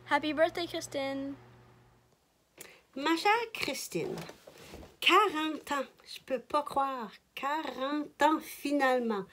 Happy birthday, Christine! Ma chère Christine, 40 ans, je peux pas croire, 40 ans finalement.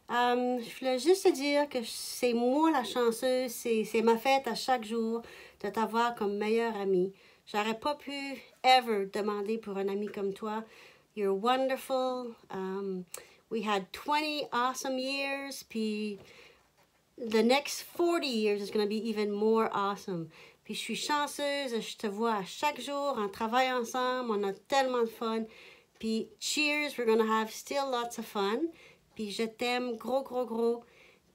Je voulais juste te dire que c'est moi la chanceuse, c'est ma fête à chaque jour de t'avoir comme meilleure amie. J'aurais pas pu ever demander pour un ami comme toi. You're wonderful. We had 20 awesome years, puis the next 40 years is going to be even more awesome. Puis je suis chanceuse, je te vois à chaque jour, on travaille ensemble, on a tellement de fun. Puis cheers, we're gonna have still lots of fun. Puis je t'aime gros, gros, gros.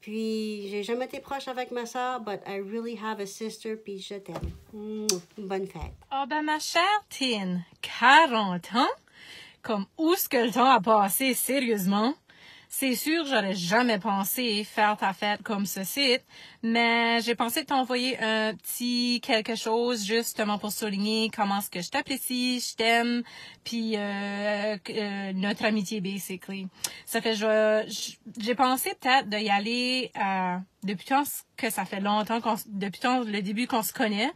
Puis j'ai jamais été proche avec ma soeur, but I really have a sister, puis je t'aime. Bonne fête. Ah ben ma chère Tine, 40 ans? Comme où est-ce que le temps a passé, sérieusement? C'est sûr, j'aurais jamais pensé faire ta fête comme ceci, mais j'ai pensé t'envoyer un petit quelque chose justement pour souligner comment est-ce que je t'apprécie, je t'aime, puis notre amitié, basically. Ça fait, j'ai pensé peut-être d'y aller depuis tant que ça fait longtemps, depuis le début qu'on se connaît.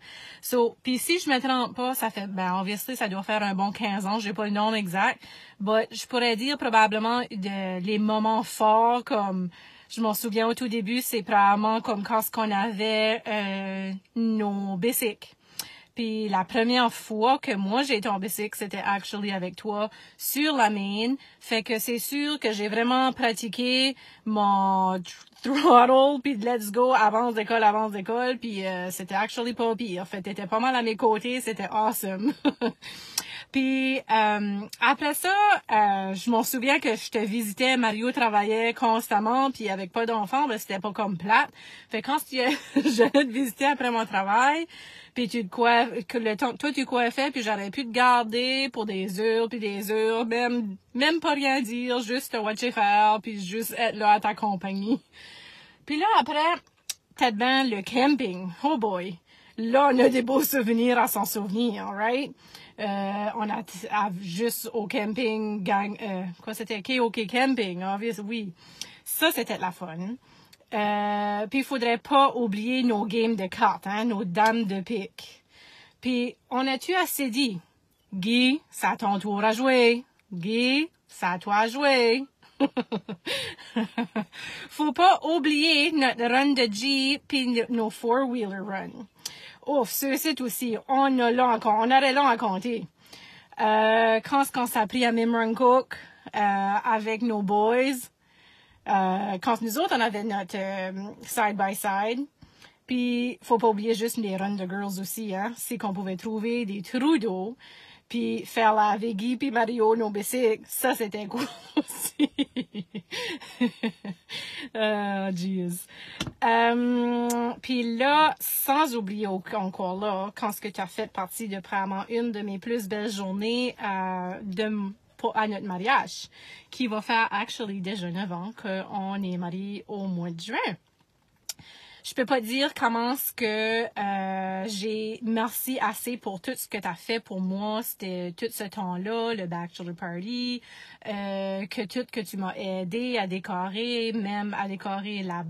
Puis si je me trompe pas, ça fait, obviously, ça doit faire un bon 15 ans, j'ai pas le nombre exact. But je pourrais dire probablement les moments forts, comme je m'en souviens au tout début, c'est probablement comme quand on avait nos bicycles. Puis la première fois que moi j'ai été en bicycle, c'était actually avec toi sur la Main. Fait que c'est sûr que j'ai vraiment pratiqué mon throttle puis let's go, avance d'école. Puis c'était actually pas pire. En fait, t'étais pas mal à mes côtés, c'était awesome. Puis après ça, je m'en souviens que je te visitais, Mario travaillait constamment, puis avec pas d'enfants, ben c'était pas comme plate. Fait que quand j'allais te visiter après mon travail, puis tu coiffais, puis j'aurais pu te garder pour des heures, puis des heures, même pas rien dire, juste te watcher faire, puis juste être là à ta compagnie. Puis là, après, peut-être bien le camping. Oh boy! Là, on a des beaux souvenirs à s'en souvenir, right? On a juste au camping, c'était KOK Camping, obviously, oui. Ça, c'était de la fun. Puis il faudrait pas oublier nos games de cartes, hein, nos dames de pique. Puis on a-tu assez dit? Guy, c'est à ton tour à jouer. Guy, c'est à toi à jouer. Faut pas oublier notre run de G puis nos four-wheeler run. Ouf, ceci aussi, on aurait long à compter. Quand est-ce qu'on s'est pris à Mimrancook avec nos boys, quand nous autres, on avait notre side-by-side. Puis, faut pas oublier juste les runs de girls aussi, hein. C'est qu'on pouvait trouver des trous d'eau, puis faire la Guy puis Mario nos bicycles. Ça, c'était cool aussi. Jeez. Puis là, sans oublier encore là, quand ce que tu as fait partie de probablement une de mes plus belles journées à notre mariage, qui va faire actually déjà 9 ans qu'on est mariés au mois de juin. Je peux pas dire comment ce que j'ai merci assez pour tout ce que tu as fait pour moi. C'était tout ce temps-là, le bachelor party, que tu m'as aidé à décorer, même à décorer la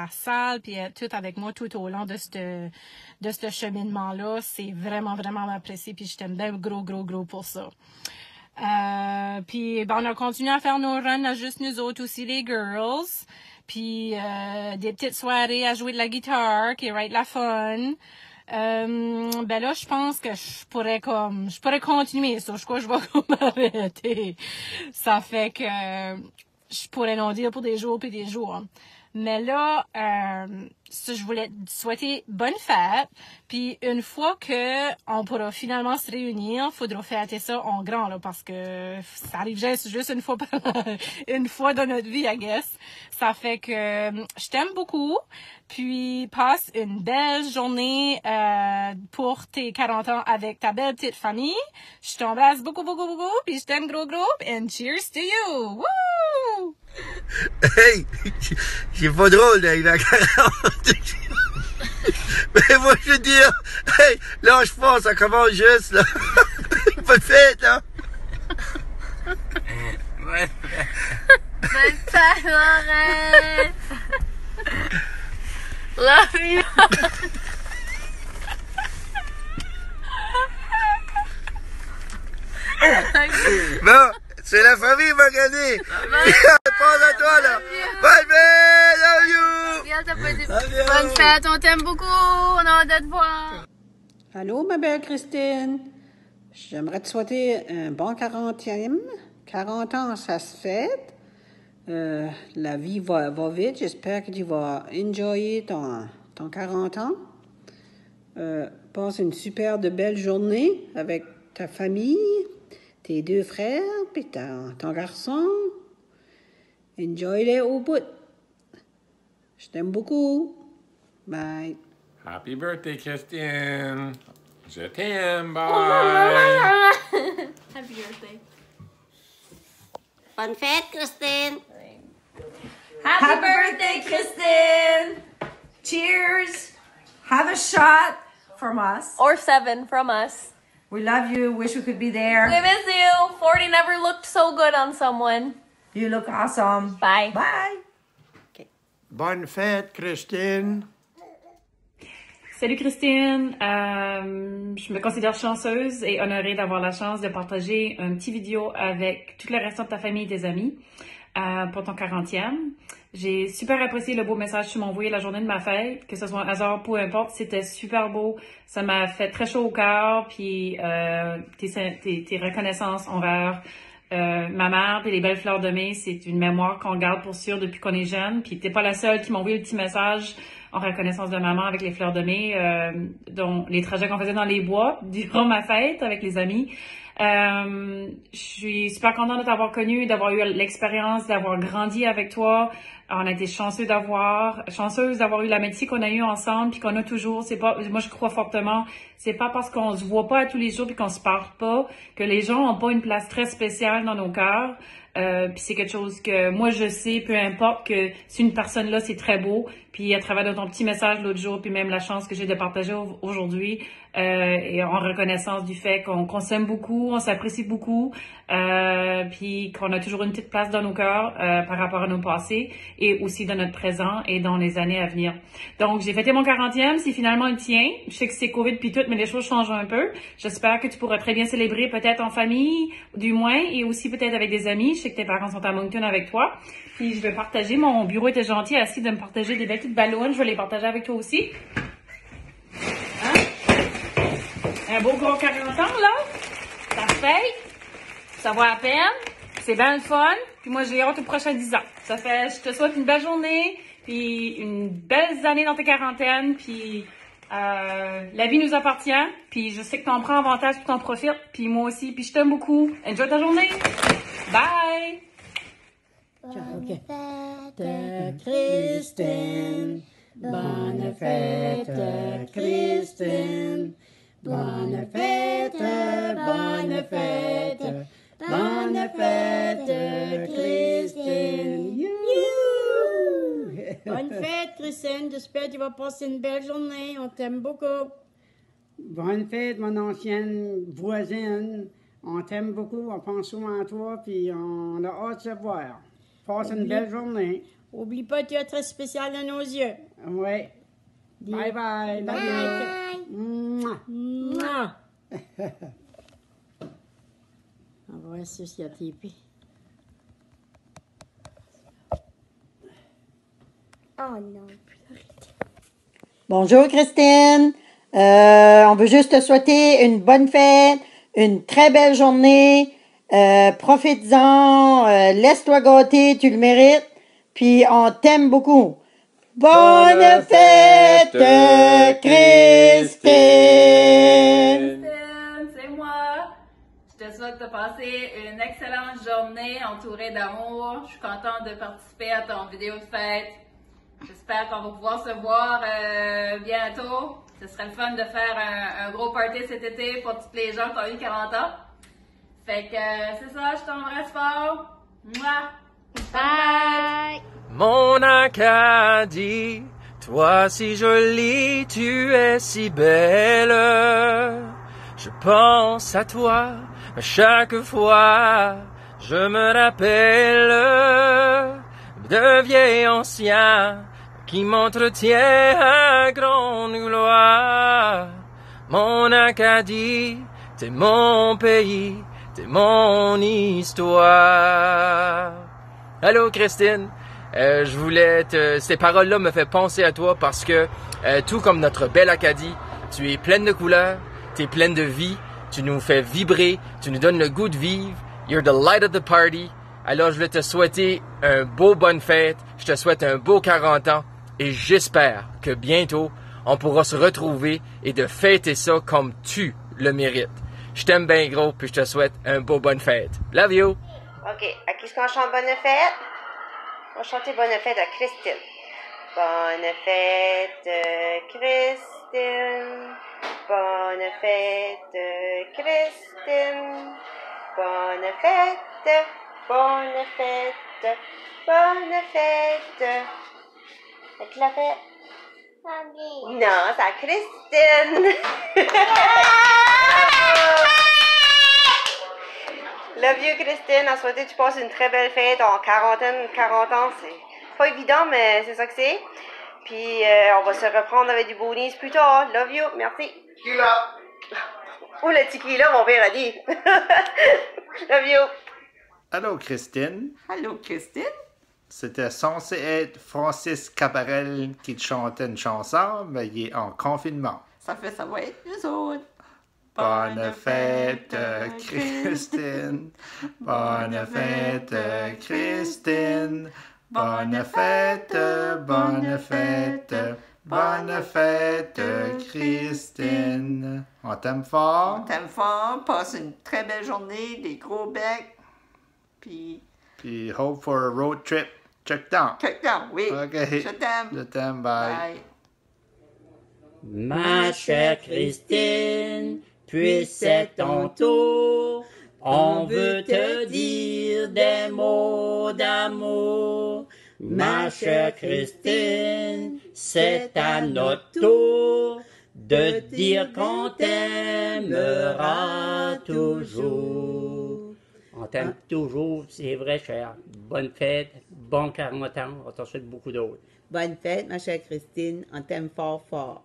salle, puis tout avec moi tout au long de ce cheminement-là. C'est vraiment, vraiment apprécié, puis je t'aime bien gros pour ça. Puis on a continué à faire nos runs à juste nous autres aussi, les girls. Puis des petites soirées à jouer de la guitare, qui est la fun. Là, je pense que je pourrais continuer ça. Je crois que je vais comme arrêter. Ça fait que je pourrais l'en dire pour des jours puis des jours. Mais là, je voulais te souhaiter bonne fête. Puis une fois que on pourra finalement se réunir, faudra fêter ça en grand, là, parce que ça arrive juste une fois dans notre vie, I guess. Ça fait que je t'aime beaucoup. Puis passe une belle journée pour tes 40 ans avec ta belle petite famille. Je t'embrasse beaucoup, puis je t'aime gros, and cheers to you! Woo! Hey! C'est pas drôle d'arriver à 40. Mais moi, je veux dire, hey, là, je pense, ça commence juste, là. Pas de fête, là. Bonne fête, Laurette! Love you! Bon, c'est la famille qui va gagner. Pense à toi, là. Bye, bye, love you. Regarde, t'as pas dit bonne fête, on t'aime beaucoup, on a hâte de te voir. Allô, ma belle Christine. J'aimerais te souhaiter un bon 40e. 40 ans, ça se fête. La vie va vite. J'espère que tu vas enjoyer ton 40 ans. Passe une super de belle journée avec ta famille, tes 2 frères, puis ton garçon. Enjoy-les au bout. Je t'aime beaucoup. Bye. Happy birthday, Christine. Je t'aime. Bye. Happy birthday. Bonne fête, Christine! Happy birthday, Kristen! Cheers! Have a shot from us. Or 7 from us. We love you. Wish we could be there. We miss you. 40 never looked so good on someone. You look awesome. Bye. Bye. Bonne fête, Christine. Salut Christine, je me considère chanceuse et honorée d'avoir la chance de partager un petit vidéo avec tout le restant de ta famille et tes amis pour ton 40e. J'ai super apprécié le beau message que tu m'as envoyé la journée de ma fête, que ce soit un hasard, peu importe, c'était super beau. Ça m'a fait très chaud au cœur, puis tes reconnaissances envers ma mère et les belles fleurs de mai, c'est une mémoire qu'on garde pour sûr depuis qu'on est jeune. Puis t'es pas la seule qui m'a envoyé le petit message en reconnaissance de maman avec les fleurs de mai, dont les trajets qu'on faisait dans les bois durant ma fête avec les amis. Je suis super contente de t'avoir connue, d'avoir eu l'expérience, d'avoir grandi avec toi. On a été chanceuse d'avoir eu l'amitié qu'on a eue ensemble puis qu'on a toujours. C'est pas, moi je crois fortement, c'est pas parce qu'on se voit pas tous les jours puis qu'on se parle pas que les gens ont pas une place très spéciale dans nos cœurs. Puis c'est quelque chose que moi je sais, peu importe, que si une personne là c'est très beau. Puis à travers de ton petit message l'autre jour, puis même la chance que j'ai de partager aujourd'hui, et en reconnaissance du fait qu'on s'aime beaucoup, on s'apprécie beaucoup, puis qu'on a toujours une petite place dans nos cœurs par rapport à nos passés et aussi dans notre présent et dans les années à venir. Donc j'ai fêté mon 40e, c'est finalement le tien. Je sais que c'est Covid puis tout, mais les choses changent un peu. J'espère que tu pourras très bien célébrer peut-être en famille, du moins, et aussi peut-être avec des amis. Je sais que tes parents sont à Moncton avec toi. Puis je vais partager, mon bureau était gentil, assis de me partager des belles petites ballons. Je vais les partager avec toi aussi. Hein? Un beau gros 40 ans, là. Ça fait. Ça va à peine. C'est bien le fun. Puis moi, j'ai hâte aux prochains 10 ans. Ça fait, je te souhaite une belle journée, puis une belle année dans tes quarantaines, puis la vie nous appartient, puis je sais que t'en prends avantage, puis t'en profites, puis moi aussi, puis je t'aime beaucoup. Enjoy ta journée. Bye! Bonne fête, Christine. Bonne fête, Christine. Bonne fête, bonne fête. Bonne fête, Christine. Bonne fête, Christine. J'espère que tu vas passer une belle journée. On t'aime beaucoup. Bonne fête, mon ancienne voisine. On t'aime beaucoup, on pense souvent à toi, puis on a hâte de se voir. Passe une belle journée. Oublie pas que tu es très spécial dans nos yeux. Oui. Bye bye. Bye. Mouah. Mouah. On va voir si il y a TP. Oh non. Bonjour Christine, on veut juste te souhaiter une bonne fête, une très belle journée, profites-en, laisse-toi gâter, tu le mérites, puis on t'aime beaucoup. Bonne fête Christine! C'est moi. Je te souhaite de passer une excellente journée entourée d'amour. Je suis contente de participer à ton vidéo de fête. J'espère qu'on va pouvoir se voir bientôt. Ce serait le fun de faire un gros party cet été pour tous les gens qui ont eu 40 ans. Fait que c'est ça, je t'embrasse fort. Mouah. Bye! Mon Acadie, toi si jolie, tu es si belle. Je pense à toi à chaque fois, je me rappelle de vieil ancien qui m'entretient à grande gloire. Mon Acadie, t'es mon pays, t'es mon histoire. Allô, Christine. Je voulais ces paroles-là me fait penser à toi parce que, tout comme notre belle Acadie, tu es pleine de couleurs, tu es pleine de vie, tu nous fais vibrer, tu nous donnes le goût de vivre. You're the light of the party. Alors, je vais te souhaiter un beau bonne fête. Je te souhaite un beau 40 ans. Et j'espère que bientôt, on pourra se retrouver et de fêter ça comme tu le mérites. Je t'aime bien gros, puis je te souhaite un beau bonne fête. Love you! OK. À qui est-ce qu'on chante bonne fête? On va chanter bonne fête à Christine. Bonne fête, Christine. Bonne fête, Christine. Bonne fête, bonne fête, bonne fête. À qui la fête? Non, c'est à Christine. Love you, Christine. À souhaiter que tu passes une très belle fête en 40 ans. C'est pas évident, mais c'est ça que c'est. Puis, on va se reprendre avec du bonus plus tard. Love you. Merci. Tequila. Oh, le tequila, mon père a dit. Love you. Allô, Christine. Allô, Christine. C'était censé être Francis Cabarel qui te chantait une chanson, mais il est en confinement. Ça va être nous autres. Bonne fête, Christine. Bonne fête, Christine. Bonne fête, bonne fête. Bonne fête, Christine. On t'aime fort. On t'aime fort. Passe une très belle journée, des gros becs. Puis hope for a road trip. Check down. Check down, oui. OK. Je t'aime. Je t'aime, bye. Ma chère Christine, puisse c'est ton tour, on veut te dire des mots d'amour. Ma chère Christine, c'est à notre tour de dire qu'on t'aimera toujours. On t'aime toujours, c'est vrai, cher. Bonne fête, bon 40 ans, on t'en souhaite beaucoup d'autres. Bonne fête, ma chère Christine, on t'aime fort, fort.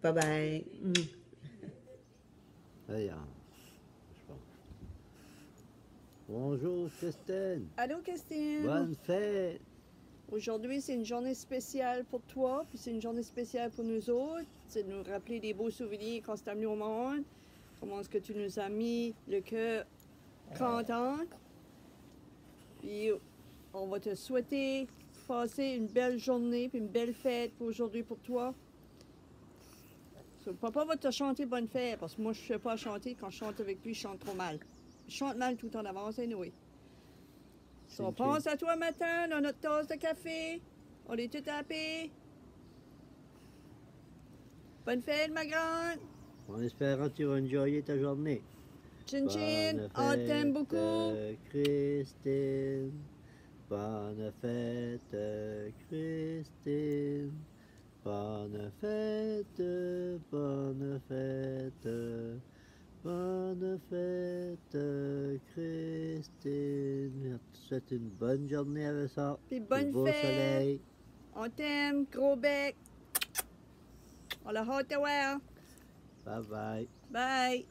Bye bye. Bonjour Christine. Allô Christine. Bonne fête. Aujourd'hui, c'est une journée spéciale pour toi, puis c'est une journée spéciale pour nous autres. C'est de nous rappeler des beaux souvenirs quand tu as venu au monde. Comment est-ce que tu nous as mis le cœur content. Puis on va te souhaiter passer une belle journée, puis une belle fête pour aujourd'hui pour toi. So, papa va te chanter bonne fête, parce que moi, je ne sais pas chanter. Quand je chante avec lui, je chante trop mal. Je chante mal tout en avance, anyway. So, on pense à toi matin dans notre tasse de café. On est tout happy. Bonne fête, ma grande. En espérant que tu vas enjoyer ta journée. Chin chin, on t'aime beaucoup. Christine. Bonne fête, Christine. Bonne fête, bonne fête. Bonne fête, Christine. Je te souhaite une bonne journée avec ça. Puis bonne beau fête. Soleil. On t'aime, gros bec. On l'a hâte de voir. Bye bye. Bye.